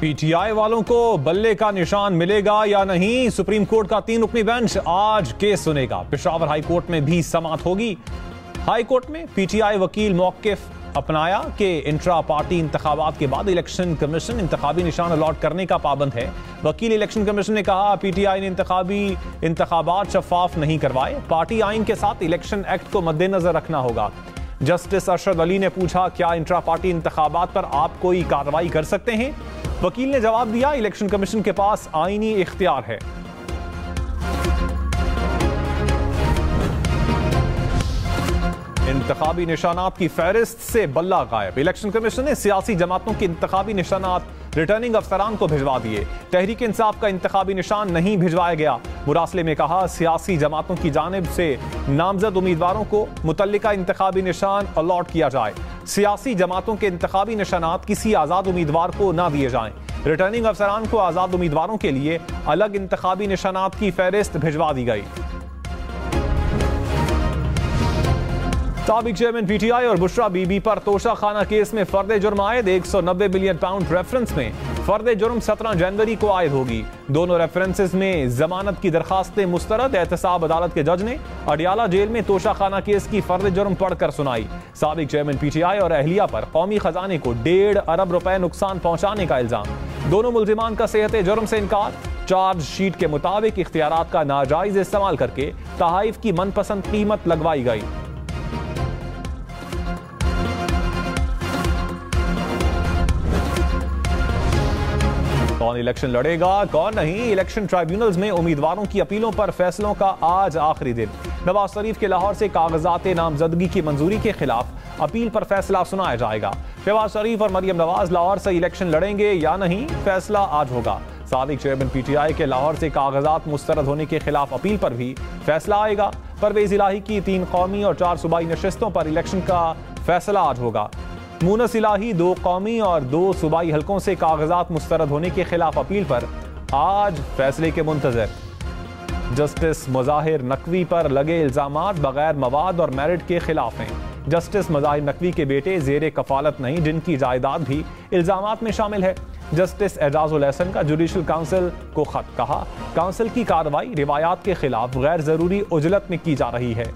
PTI वालों को बल्ले का निशान मिलेगा या नहीं, सुप्रीम कोर्ट का 3 रुकनी बेंच आज केस सुनेगा। पेशावर हाई कोर्ट में भी समाअत होगी। हाई कोर्ट में पीटीआई वकील मौकिफ अपनाया कि इंट्रा पार्टी इंतखाबात के बाद इलेक्शन कमीशन इंतखाबी निशान अलॉट करने का पाबंद है। वकील इलेक्शन कमीशन ने कहा पीटीआई ने इंतखाबात शफाफ नहीं करवाए, पार्टी आइन के साथ इलेक्शन एक्ट को मद्देनजर रखना होगा। जस्टिस अरशद अली ने पूछा क्या इंट्रा पार्टी इंतखाबात पर आप कोई कार्रवाई कर सकते हैं। वकील ने जवाब दिया इलेक्शन कमीशन के पास आईनी इख्तियार है। इंतखाबी निशानात की फहरिस्त से बल्ला गायब। इलेक्शन कमीशन ने सियासी जमातों के इंतखाबी निशानात रिटर्निंग अफसरान को भिजवा दिए। तहरीक इंसाफ का इंतखाबी निशान नहीं भिजवाया गया। मुरासले में कहा सियासी जमातों की जानिब से नामजद उम्मीदवारों को मुतल्लिका इंतखाबी निशान अलॉट किया जाए। सियासी जमातों के इंतखाबी निशानात किसी आज़ाद उम्मीदवार को ना दिए जाएं। रिटर्निंग अफसरान को आज़ाद उम्मीदवारों के लिए अलग इंतखाबी निशानात की फहरिस्त भिजवा दी गई। साबिक चेयरमैन पीटीआई और बुशरा बीबी पर तोशा खाना केस में फर्द जुर्म आयद। 190 बिलियन पाउंड रेफरेंस में फर्द जुर्म 17 जनवरी को आयद होगी। दोनों रेफरेंसेस में जमानत की दरखास्तें मुस्तरद। एहतसाब अदालत के जज ने अडियाला जेल में तोशा खाना केस की फर्द जुर्म पढ़कर सुनाई। साबिक चेयरमैन पीटीआई और अहलिया पर कौमी खजाने को 1.5 अरब रुपए नुकसान पहुंचाने का इल्जाम। दोनों मुल्जिमान का सेहत जुर्म से इनकार। चार्जशीट के मुताबिक इख्तियारात का नाजायज इस्तेमाल करके तहाइफ की मनपसंद कीमत लगवाई गई। कौन इलेक्शन लड़ेगा कौन नहीं, इलेक्शन ट्राइब्यूनल्स में उम्मीदवारों की अपीलों पर फैसलों का आज आखिरी दिन। नवाज शरीफ के लाहौर से कागजात नामजदगी की मंजूरी के खिलाफ अपील पर फैसला सुनाया जाएगा। शहबाज शरीफ और मरियम नवाज लाहौर से इलेक्शन लड़ेंगे या नहीं, फैसला आज होगा। साबिक चेयरमैन पीटीआई के लाहौर से कागजात मुस्तरद होने के खिलाफ अपील पर भी फैसला आएगा। परवेज इलाही की 3 कौमी और 4 सूबाई नशिस्तों पर इलेक्शन का फैसला आज होगा। मूनस इलाही 2 कौमी और 2 सूबाई हलकों से कागजात मुस्तरद होने के खिलाफ अपील पर आज फैसले के मुंतजर। जस्टिस मुजाहिर नकवी पर लगे इल्जामात बगैर मवाद और मेरिट के खिलाफ हैं। जस्टिस मुजाहिर नकवी के बेटे जेर कफालत नहीं, जिनकी जायदाद भी इल्जामात में शामिल है। जस्टिस एजाजुल एहसन का जुडिशल काउंसिल को खत। कहा काउंसिल की कार्रवाई रिवायात के खिलाफ गैर जरूरी उजलत में की जा रही है।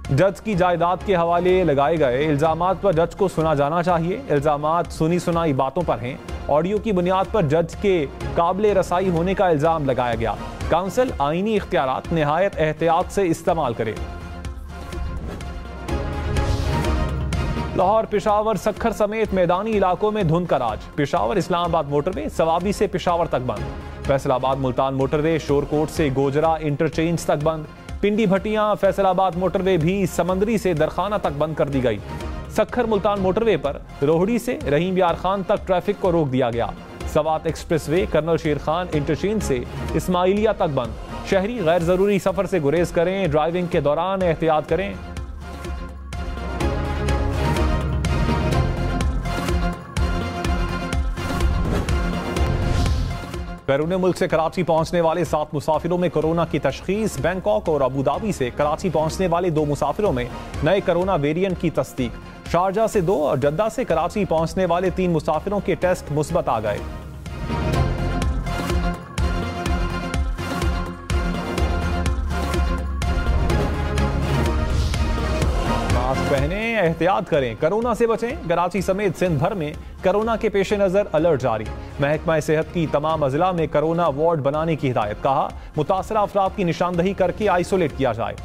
जज की जायदाद के हवाले लगाए गए इल्जामात पर जज को सुना जाना चाहिए। इल्जामात सुनी सुनाई बातों पर हैं। ऑडियो की बुनियाद पर जज के काबिल रसाई होने का इल्जाम लगाया गया। काउंसिल आईनी इख्तियारात निहायत एहतियात से इस्तेमाल करे। लाहौर पेशावर सक्खर समेत मैदानी इलाकों में धुंध का राज। पेशावर इस्लामाबाद मोटरवे सवाबी से पेशावर तक बंद। फैसलाबाद मुल्तान मोटरवे शोरकोट से गोजरा इंटरचेंज तक बंद। पिंडी भटियां फैसलाबाद मोटरवे भी समंदरी से दरखाना तक बंद कर दी गई। सक्खर मुल्तान मोटरवे पर रोहड़ी से रहीम यार खान तक ट्रैफिक को रोक दिया गया। सवात एक्सप्रेसवे कर्नल शेर खान इंटरचेंज से इस्माइलिया तक बंद। शहरी गैर जरूरी सफर से गुरेज करें, ड्राइविंग के दौरान एहतियात करें। बैरून मुल्क से कराची पहुंचने वाले 7 मुसाफिरों में कोरोना की तशखीस। बैंकॉक और अबूधाबी से कराची पहुंचने वाले 2 मुसाफिरों में नए कोरोना वेरिएंट की तस्दीक। शारजा से 2 और जद्दा से कराची पहुंचने वाले 3 मुसाफिरों के टेस्ट मुस्बत आ गए। मास्क पहने, एहतियात करें, कोरोना से बचें। कराची समेत सिंध भर में कोरोना के पेश नजर अलर्ट जारी। महकमा सेहत की तमाम अजला में कोरोना वार्ड बनाने की हिदायत। कहा मुतासरा अफराद की निशानदही करके आइसोलेट किया जाए।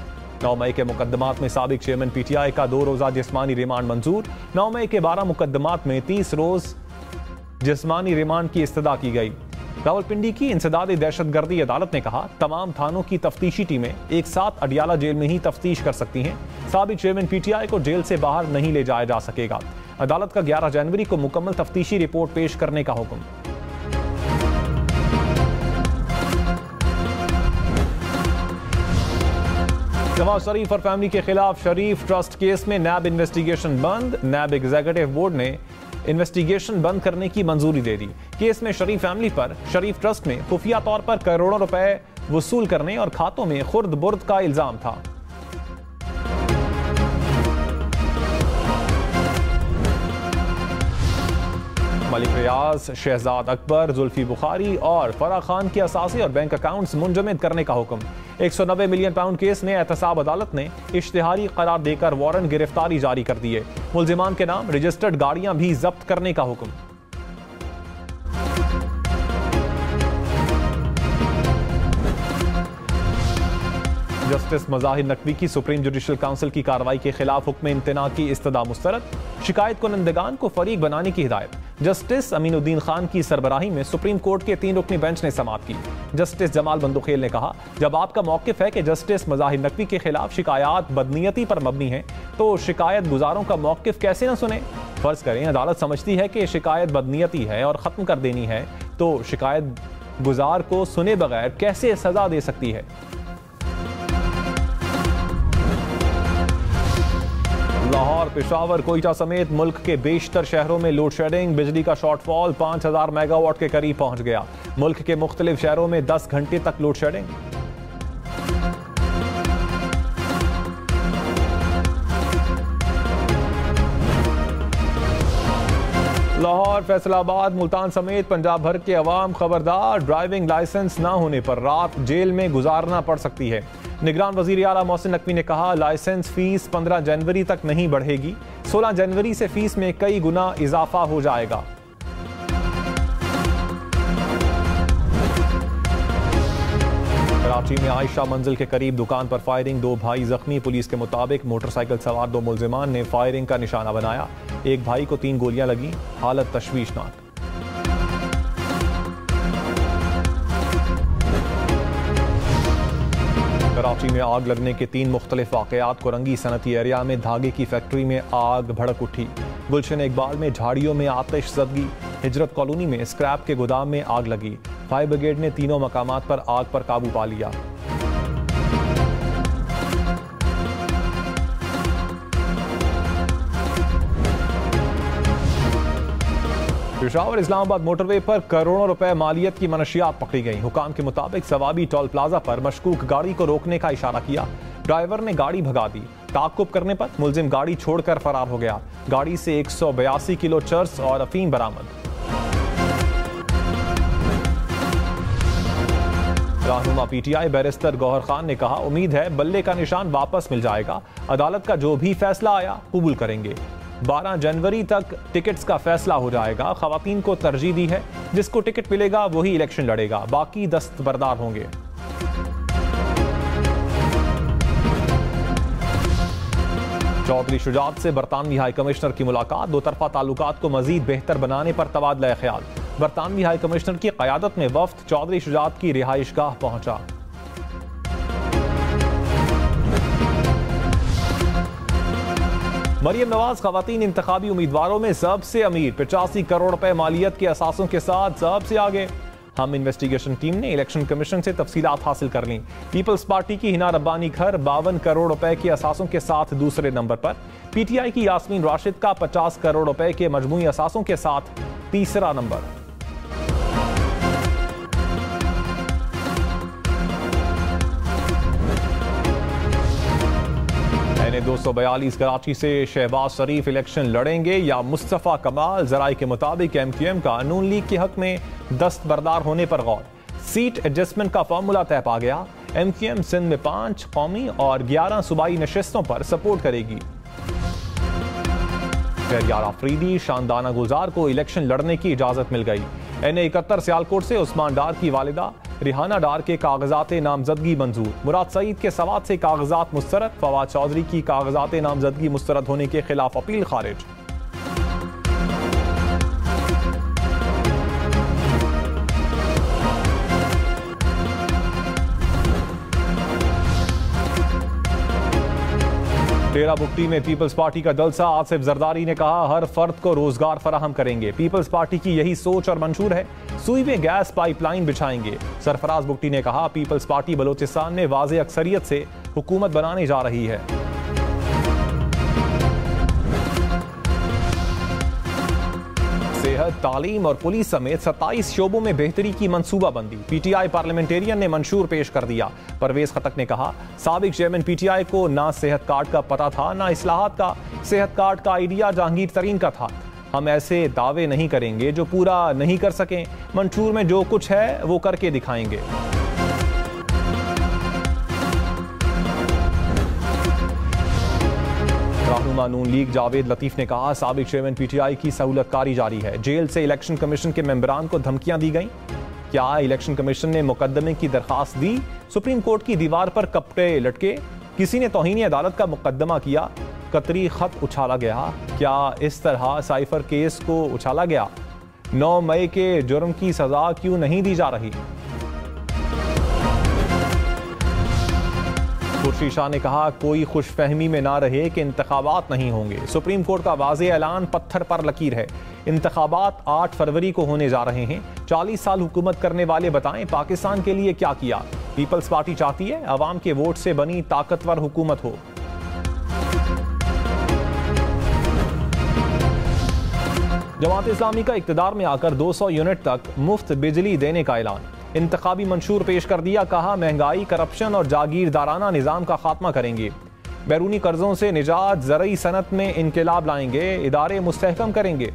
9 मई के मुकदमात में साबिक चेयरमैन पीटीआई का 2 रोजा जिस्मानी रिमांड मंजूर। 9 मई के 12 मुकदमात में 30 रोज जिस्मानी रिमांड की इस्तदा की गई। रावलपिंडी की इंसदाद दहशतगर्दी अदालत ने कहा तमाम थानों की तफ्तीशी टीमें एक साथ अडियाला जेल में ही तफ्तीश कर सकती हैं। साबिक चेयरमैन पीटीआई को जेल से बाहर नहीं ले जाया जा सकेगा। अदालत का 11 जनवरी को मुकम्मल तफ्तीशी रिपोर्ट पेश करने का हुक्म। नवाज शरीफ और फैमिली के खिलाफ शरीफ ट्रस्ट केस में नैब इन्वेस्टिगेशन बंद। नैब एग्जीक्यूटिव बोर्ड ने इन्वेस्टिगेशन बंद करने की मंजूरी दे दी। केस में शरीफ फैमिली पर शरीफ ट्रस्ट में खुफिया तौर पर करोड़ों रुपए वसूल करने और खातों में खुर्द बुर्द का इल्जाम था। मालिक रियाज, शहजाद अकबर, जुल्फी बुखारी और फराह खान के असासे और बैंक अकाउंट्स मुंजमद करने का हुक्म। 190 मिलियन पाउंड केस में एहतसाब अदालत ने इश्तिहारी करार देकर वारंट गिरफ्तारी जारी कर दिए। मुल्जिमान के नाम रजिस्टर्ड गाड़ियां भी जब्त करने का हुक्म। जस्टिस मज़ाहिर नकवी की सुप्रीम जुडिशल काउंसिल की कार्रवाई के खिलाफ हुक्म इम्तना की इस्तदा मुस्तरद। शिकायत कुनंदगान को फरीक बनाने की हिदायत। जस्टिस अमीनुद्दीन खान की सरबराही में सुप्रीम कोर्ट के 3 रुकनी बेंच ने समाअत की। जस्टिस जमाल बंदुखेल ने कहा, जब आपका मौक़िफ़ है कि जस्टिस मज़ाहिर नकवी के खिलाफ शिकायत बदनीयती पर मबनी है तो शिकायत गुजारों का मौक़िफ़ कैसे न सुने। फर्ज करें अदालत समझती है कि शिकायत बदनीयती है और ख़त्म कर देनी है तो शिकायत गुजार को सुने बगैर कैसे सजा दे सकती है। लाहौर, पेशावर, कोयटा समेत मुल्क के बेशतर शहरों में लोड शेडिंग। बिजली का शॉर्टफॉल 5000 मेगावाट के करीब पहुंच गया। मुल्क के मुख्तलिफ शहरों में 10 घंटे तक लोड शेडिंग। लाहौर, फैसलाबाद, मुल्तान समेत पंजाब भर के अवाम खबरदार, ड्राइविंग लाइसेंस न होने पर रात जेल में गुजारना पड़ सकती है। निगरान वजीर आला मोहसिन नकवी ने कहा, लाइसेंस फीस 15 जनवरी तक नहीं बढ़ेगी। 16 जनवरी से फीस में कई गुना इजाफा हो जाएगा। कराची में आयशा मंजिल के करीब दुकान पर फायरिंग, 2 भाई जख्मी। पुलिस के मुताबिक मोटरसाइकिल सवार 2 मुल्जिमान ने फायरिंग का निशाना बनाया। एक भाई को 3 गोलियां लगी, हालत तशवीशनाक। कराची में आग लगने के 3 मुख्तलिफ वाक़यात। कोरंगी सनती एरिया में धागे की फैक्ट्री में आग भड़क उठी। गुलशन इकबाल में झाड़ियों में आतिश ज़दगी। हिजरत कॉलोनी में स्क्रैप के गोदाम में आग लगी। फायर ब्रिगेड ने तीनों मकामात पर आग पर काबू पा लिया। पेशावर इस्लामाबाद मोटरवे पर करोड़ों रुपए मालियत की मनशियात पकड़ी गई। हुकाम के मुताबिक सवाबी टोल प्लाजा पर मशकूक गाड़ी को रोकने का इशारा किया। ड्राइवर ने गाड़ी भगा दी। ताक़ुब करने पर मुलजिम गाड़ी छोड़कर फरार हो गया। गाड़ी से 182 किलो चर्स और अफीम बरामद। रहनुमा पीटीआई बैरिस्टर गौहर खान ने कहा, उम्मीद है बल्ले का निशान वापस मिल जाएगा। अदालत का जो भी फैसला आया कबूल करेंगे। 12 जनवरी तक टिकट्स का फैसला हो जाएगा। खवातीन को तरजीह दी है, जिसको टिकट मिलेगा वही इलेक्शन लड़ेगा, बाकी दस्तबरदार होंगे। चौधरी शुजात से बरतानवी हाई कमिश्नर की मुलाकात। 2 तरफा ताल्लुकात को मजीद बेहतर बनाने पर तबादला ख्याल। बरतानवी हाई कमिश्नर की क़यादत में वफ्द चौधरी शुजात की रिहाइशगाह पहुंचा। मरियम नवाज खवातीन इंतखाबी उम्मीदवारों में सबसे अमीर, 85 करोड़ रुपए मालियत के असासों के साथ सबसे आगे। हम इन्वेस्टिगेशन टीम ने इलेक्शन कमीशन से तफसीलात हासिल कर ली। पीपल्स पार्टी की हिना रब्बानी घर 52 करोड़ रुपए के असासों के साथ दूसरे नंबर पर। पीटीआई की यास्मीन राशिद का 50 करोड़ रुपए के मजमूई असासों के साथ तीसरा नंबर। NA-242 कराची से शहबाज शरीफ इलेक्शन लड़ेंगे या मुस्तफ़ा कमाल। जराये के मुताबिक MQM का नून लीग के हक में दस्तबरदार होने पर गौर। सीट एडजस्टमेंट का फार्मूला तय पा गया। MQM सिंध में 5 कौमी और 11 सूबाई नशिस्तों पर सपोर्ट करेगी। शहरियार आफरीदी शानदाना गुलजार को इलेक्शन लड़ने की इजाजत मिल गई। NA-71 सियालकोट से उस्मान डार की वालिदा रिहाना डार के कागजात नामजदगी मंजूर। मुराद सईद के सवात से कागजात मुस्तरद। फवाद चौधरी की कागजात नामजदगी मुस्तरद होने के खिलाफ अपील खारिज। डेरा बुगटी में पीपल्स पार्टी का जलसा। आसिफ जरदारी ने कहा, हर फर्द को रोजगार फराहम करेंगे। पीपल्स पार्टी की यही सोच और मंशूर है। सुई में गैस पाइपलाइन बिछाएंगे। सरफराज बुगटी ने कहा, पीपल्स पार्टी बलोचिस्तान में वाज़े अक्सरियत से हुकूमत बनाने जा रही है। सेहत, तालीम और पुलिस समेत 27 शोबों में बेहतरी की मंसूबाबंदी। पीटीआई पार्लियामेंटेरियन ने मंशूर पेश कर दिया। परवेज खटक ने कहा, साबिक चेयरमैन पीटीआई को ना सेहत कार्ड का पता था ना इस्लाहात का। सेहत कार्ड का आइडिया जहांगीर तरीन का था। हम ऐसे दावे नहीं करेंगे जो पूरा नहीं कर सकें। मंशूर में जो कुछ है वो करके दिखाएंगे। रहनुमा नून लीग जावेद लतीफ ने कहा, साबिक चेयरमैन पीटीआई की सहूलतकारी जारी है। जेल से इलेक्शन कमीशन के मेंबरान को धमकियां दी गईं। क्या इलेक्शन कमीशन ने मुकदमे की दरखास्त दी? सुप्रीम कोर्ट की दीवार पर कपड़े लटके। किसी ने तौहीन अदालत का मुकदमा किया। कतरी खत उछाला गया। क्या इस तरह साइफर केस को उछाला गया? 9 मई के जुर्म की सजा क्यों नहीं दी जा रही? खुर्शीद शाह ने कहा, कोई खुशफहमी में ना रहे कि इंतखाबात नहीं होंगे। सुप्रीम कोर्ट का वाज़ेह ऐलान पत्थर पर लकीर है। इंतखाबात 8 फरवरी को होने जा रहे हैं। 40 साल हुकूमत करने वाले बताएं पाकिस्तान के लिए क्या किया। पीपल्स पार्टी चाहती है अवाम के वोट से बनी ताकतवर हुकूमत हो। जमात इस्लामी का इक़्तिदार में आकर 200 यूनिट तक मुफ्त बिजली देने का ऐलान। इंतखाबी मंशूर पेश कर दिया। कहा, महंगाई, करप्शन और जागीरदाराना निज़ाम का खात्मा करेंगे। बैरूनी कर्जों से निजात, ज़रई सनत में इनकलाब लाएंगे। इदारे मुस्तहकम करेंगे।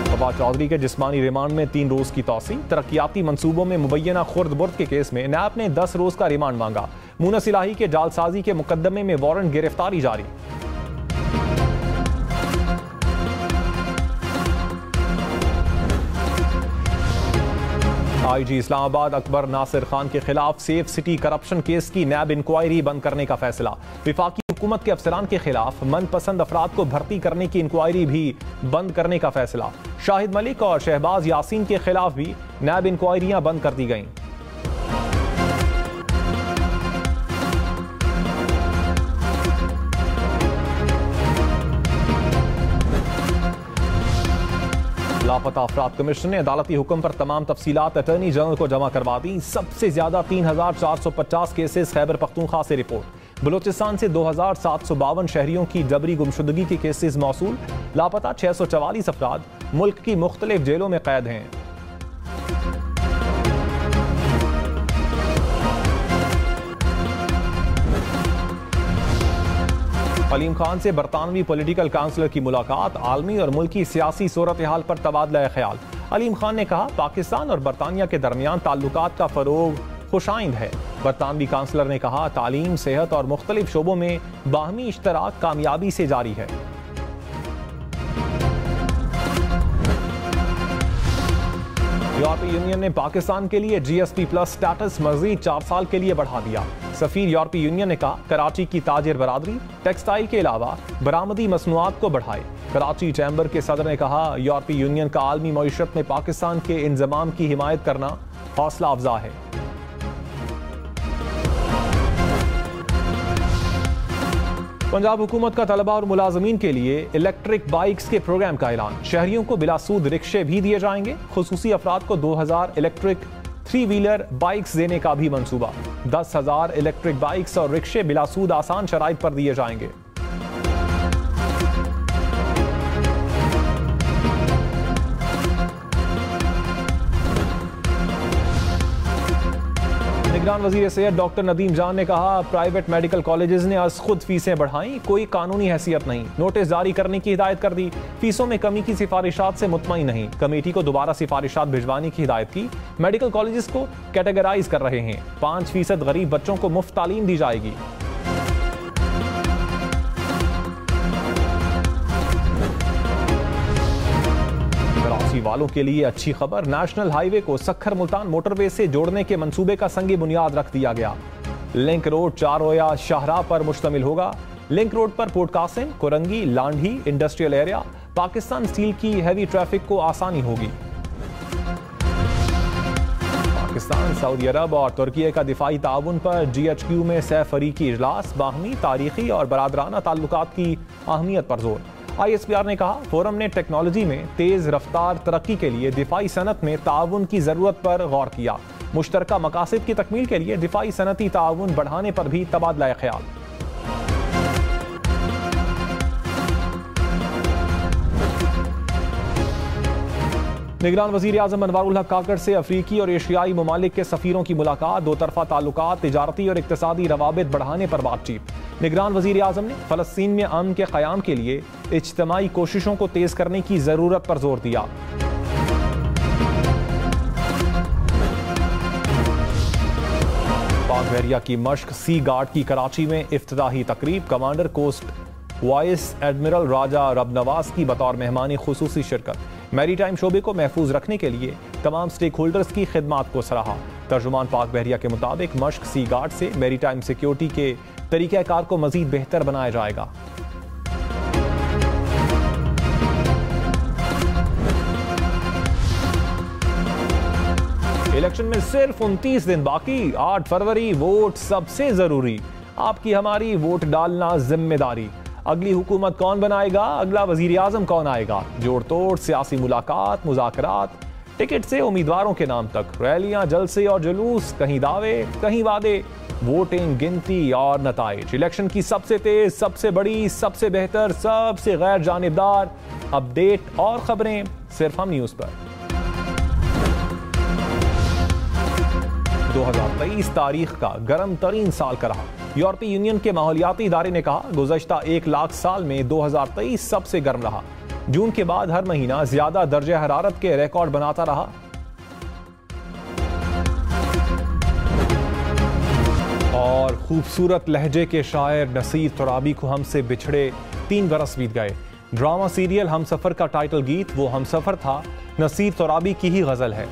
फवाद चौधरी के जिस्मानी रिमांड में 3 रोज की तौसी। तरक्याती मंसूबों में मुबैना खुर्द बुर्द के केस में नैब ने 10 रोज का रिमांड मांगा। मुनस इलाही के जालसाजी के मुकदमे में वारंट गिरफ्तारी जारी। आईजी इस्लामाबाद अकबर नासिर खान के खिलाफ सेफ सिटी करप्शन केस की नैब इंक्वायरी बंद करने का फैसला। विफाकी हुकूमत के अफसरान के खिलाफ मनपसंद अफराद को भर्ती करने की इंक्वायरी भी बंद करने का फैसला। शाहिद मलिक और शहबाज यासीन के खिलाफ भी नैब इंक्वायरियां बंद कर दी गईं। लापता अफराद कमीशन ने अदालती हुक्म पर तमाम तफसीलात अटॉर्नी जनरल को जमा करवा दी। सबसे ज्यादा 3450 केसेस खैबर पख्तूनख्वा से रिपोर्ट। बलूचिस्तान से 2752 शहरियों की जबरी गुमशुदगी के केसेस मौसूल। लापता 644 अफराद मुल्क की मुख्तलिफ जेलों में कैद हैं। अलीम खान से बरतानवी पॉलिटिकल काउंसलर की मुलाकात। आलमी और मुल्की सियासी सूरत हाल पर तबादला ख्याल। अलीम खान ने कहा, पाकिस्तान और बरतानिया के दरमियान ताल्लुकात का फरोग खुशाइंद है। बरतानवी काउंसलर ने कहा, तालीम, सेहत और मुख्तलिफ शोबों में बाहमी इश्तराक कामयाबी से जारी है। यूरोपीय यूनियन ने पाकिस्तान के लिए GSP प्लस स्टेटस मजीद 4 साल के लिए बढ़ा दिया। सफीर यूरोपीय यूनियन ने कहा, कराची की ताजिर बरादरी टेक्सटाइल के अलावा बरामदी मसनूआत को बढ़ाए। कराची चैम्बर के सदर ने कहा, यूरोपीय यूनियन का आलमी मईशत में पाकिस्तान के इंजमाम की हिमायत करना हौसला अफजा है। पंजाब हुकूमत का तलबा और मुलाजमीन के लिए इलेक्ट्रिक बाइक्स के प्रोग्राम का ऐलान। शहरियों को बिलासूद रिक्शे भी दिए जाएंगे। खुसूसी अफराद को 2000 इलेक्ट्रिक 3 व्हीलर बाइक्स देने का भी मंसूबा। 10,000 इलेक्ट्रिक बाइक्स और रिक्शे बिलासूद आसान शराइत पर दिए जाएंगे। निगरान वजीर सेहत डॉक्टर नदीम जान ने कहा, प्राइवेट मेडिकल कॉलेजेस ने आज खुद फीसें बढ़ाई, कोई कानूनी हैसियत नहीं। नोटिस जारी करने की हिदायत कर दी। फीसों में कमी की सिफारिशात से मुतमईन नहीं। कमेटी को दोबारा सिफारिशात भिजवाने की हिदायत की। मेडिकल कॉलेजेस को कैटेगराइज कर रहे हैं। 5% गरीब बच्चों को मुफ्त तालीम दी जाएगी। वालों के लिए अच्छी खबर, नेशनल हाईवे को सक्खर मुल्तान मोटरवे से जोड़ने के मंसूबे का संगे बुनियाद रख दिया गया। लिंक रोड 4 रोया शाहराह पर मुश्तमिल होगा। लिंक रोड पर Port Qasim, Korangi, Landhi industrial area, Pakistan steel की हैवी ट्रैफिक को आसानी होगी। पाकिस्तान, सऊदी अरब और तुर्की का दिफाई ताउन पर GHQ में सह फरीकी इजलास। बाहमी, तारीखी और बरादराना ताल्लुकात की अहमियत पर जोर। ISPR ने कहा, फोरम ने टेक्नोलॉजी में तेज रफ्तार तरक्की के लिए दिफाई सनत में ताउन की जरूरत पर गौर किया। मुश्तरका मकासद की तकमील के लिए दिफाई सनती ताउन बढ़ाने पर भी तबादला ख्याल। निगरान वजीर आजम अनवारुल हक काकड़ से अफ्रीकी और एशियाई ममालिक के सफीरों की मुलाकात। 2 तरफा ताल्लुकात, तिजारती और इक्तिसादी रवाबित बढ़ाने पर बातचीत। निगरान वजीर आजम ने फलस्तीन में अमन के क़याम के लिए इज्तिमाई कोशिशों को तेज करने की जरूरत पर जोर दिया। पाक बहरिया की मश्क सी गार्ड की कराची में इफ्तिताही तकरीब, कमांडर कोस्ट वाइस एडमिरल राजा रबनवाज की बतौर मेहमान खुसूसी शिरकत। मैरीटाइम शोबे को महफूज रखने के लिए तमाम स्टेक होल्डर्स की खिदमात को सराहा। तर्जुमान पाक बहरिया के मुताबिक मश्क सी गार्ड से मैरीटाइम सिक्योरिटी के तरीक़ाकार को मजीद बेहतर बनाया जाएगा। इलेक्शन में सिर्फ 29 दिन बाकी, 8 फरवरी, वोट सबसे जरूरी। आपकी हमारी वोट डालना जिम्मेदारी। अगली हुकूमत कौन बनाएगा, अगला वजीर आजम कौन आएगा, जोड़ तोड़ सियासी मुलाकात, मुज़ाकरात, टिकट से उम्मीदवारों के नाम तक, रैलियां, जलसे और जुलूस, कहीं दावे कहीं वादे, वोटिंग, गिनती और नताइज। इलेक्शन की सबसे तेज, सबसे बड़ी, सबसे बेहतर, सबसे गैर जानिबदार अपडेट और खबरें सिर्फ हम न्यूज़ पर। 2023 तारीख का गर्म तरीन साल का रहा। यूरोपीय यूनियन के माहौलियाती इदारे ने कहा, गुज़श्ता 1 लाख साल में 2023 सबसे गर्म रहा। जून के बाद हर महीना ज्यादा दर्जे हरारत के रिकॉर्ड बनाता रहा। और खूबसूरत लहजे के शायर नसीर तुराबी को हमसे बिछड़े 3 बरस बीत गए। ड्रामा सीरियल हमसफर का टाइटल गीत वो हमसफर था, नसीर तुराबी की ही गजल है।